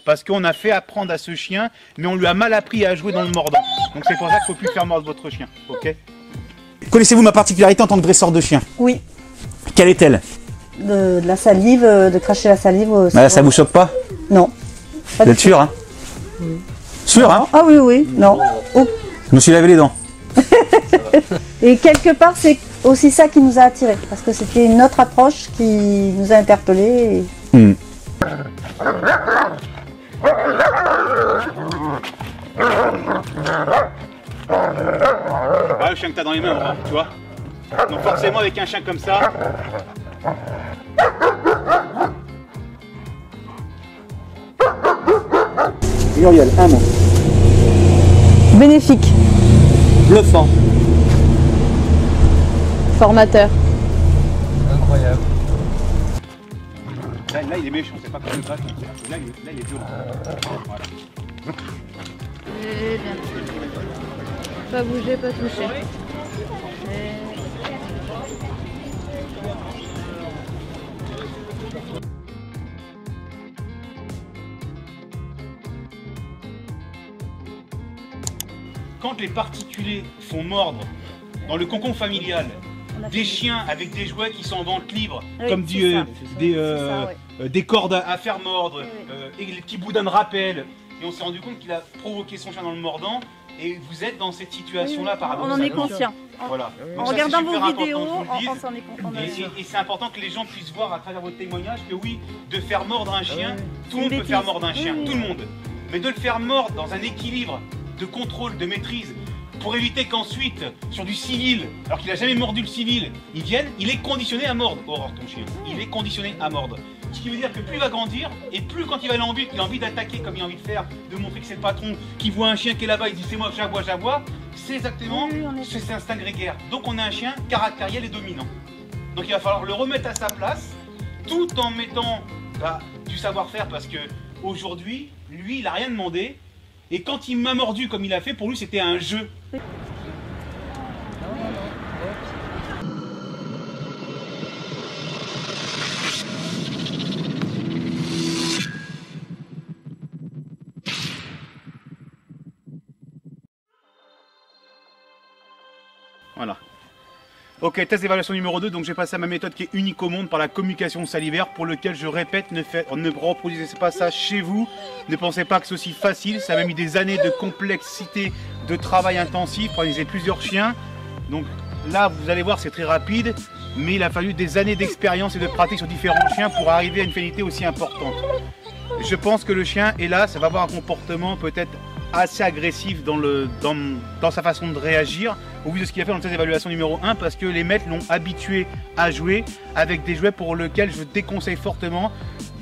Parce qu'on a fait apprendre à ce chien, mais on lui a mal appris à jouer dans le mordant. Donc c'est pour ça qu'il ne faut plus faire mordre votre chien, ok? Connaissez-vous ma particularité en tant que dresseur de chien? Oui. Quelle est-elle? De la salive, de cracher la salive. Bah, ça vous choque pas? Non. Vous êtes sûr, hein? Oui. Sûr, hein? Ah oui, oui, non. Oh. Je me suis lavé les dents. Et quelque part, c'est aussi ça qui nous a attirés, parce que c'était une autre approche qui nous a interpellés. Et... Ah, le chien que t'as dans les mains, hein, tu vois. Donc forcément avec un chien comme ça. Muriel, un mot. Bénéfique. Bluffant. Formateur. Incroyable. Là il est méchant, c'est pas comme le bâton. Là il est violent. Voilà. Et bien. Pas bouger, pas toucher. Quand les particuliers font mordre dans le cocon familial des chiens avec des jouets qui sont en vente libre, oui, comme des cordes à faire mordre, et les petits boudins de rappel, et on s'est rendu compte qu'il a provoqué son chien dans le mordant, et vous êtes dans cette situation-là par rapport à ça. On en est conscient. Voilà. En regardant vos vidéos, on s'en est conscient. Et c'est important que les gens puissent voir à travers votre témoignage que oui, de faire mordre un chien, tout le monde peut faire mordre un chien, tout le monde. Mais de le faire mordre dans un équilibre de contrôle, de maîtrise, pour éviter qu'ensuite, sur du civil, alors qu'il n'a jamais mordu le civil, il vienne, il est conditionné à mordre. Aurore, ton chien, il est conditionné à mordre. Ce qui veut dire que plus il va grandir, et plus quand il va aller en but, il a envie d'attaquer comme il a envie de faire, de montrer que c'est le patron, qui voit un chien qui est là-bas, il dit c'est moi, j'aboie, c'est exactement cet instinct grégaire. Donc on a un chien caractériel et dominant. Donc il va falloir le remettre à sa place, tout en mettant du savoir-faire, parce que aujourd'hui, lui, il n'a rien demandé. Et quand il m'a mordu comme il a fait, pour lui c'était un jeu. Voilà. Ok, test d'évaluation numéro 2, donc j'ai passé à ma méthode qui est unique au monde par la communication salivaire, pour lequel je répète, ne reproduisez pas ça chez vous, ne pensez pas que c'est aussi facile, ça m'a mis des années de complexité, de travail intensif, pour organiser plusieurs chiens, donc là vous allez voir c'est très rapide, mais il a fallu des années d'expérience et de pratique sur différents chiens pour arriver à une finalité aussi importante. Je pense que le chien, hélas, ça va avoir un comportement peut-être assez agressif dans sa façon de réagir au vu de ce qu'il a fait dans le test d'évaluation numéro 1, parce que les maîtres l'ont habitué à jouer avec des jouets pour lesquels je déconseille fortement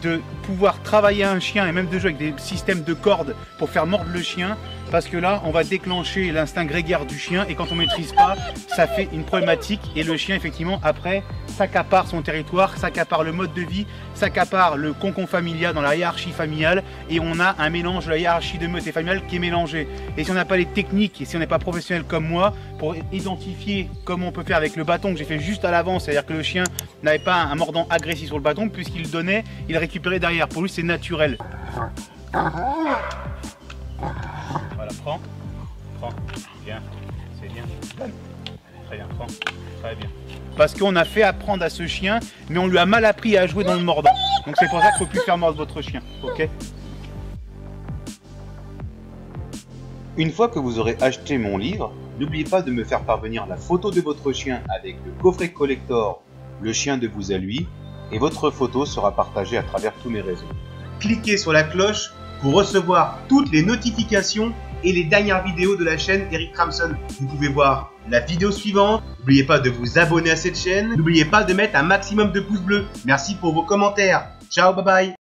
de pouvoir travailler un chien et même de jouer avec des systèmes de cordes pour faire mordre le chien, parce que là on va déclencher l'instinct grégaire du chien et quand on ne maîtrise pas ça fait une problématique et le chien effectivement après s'accapare son territoire, s'accapare le mode de vie, s'accapare le cocon familial dans la hiérarchie familiale et on a un mélange de la hiérarchie de meute et familiale qui est mélangé. Et si on n'a pas les techniques et si on n'est pas professionnel comme moi pour identifier comment on peut faire avec le bâton que j'ai fait juste à l'avant, c'est-à-dire que le chien n'avait pas un mordant agressif sur le bâton puisqu'il le donnait, il le récupérait derrière. Pour lui c'est naturel. Voilà, prends, bien, c'est bien, très bien, prends, très bien. Parce qu'on a fait apprendre à ce chien, mais on lui a mal appris à jouer dans le mordant. Donc c'est pour ça qu'il ne faut plus faire mordre votre chien, ok? Une fois que vous aurez acheté mon livre, n'oubliez pas de me faire parvenir la photo de votre chien avec le coffret collector, le chien de vous à lui, et votre photo sera partagée à travers tous mes réseaux. Cliquez sur la cloche pour recevoir toutes les notifications et les dernières vidéos de la chaîne Eric Kramson. Vous pouvez voir la vidéo suivante. N'oubliez pas de vous abonner à cette chaîne. N'oubliez pas de mettre un maximum de pouces bleus. Merci pour vos commentaires. Ciao, bye bye.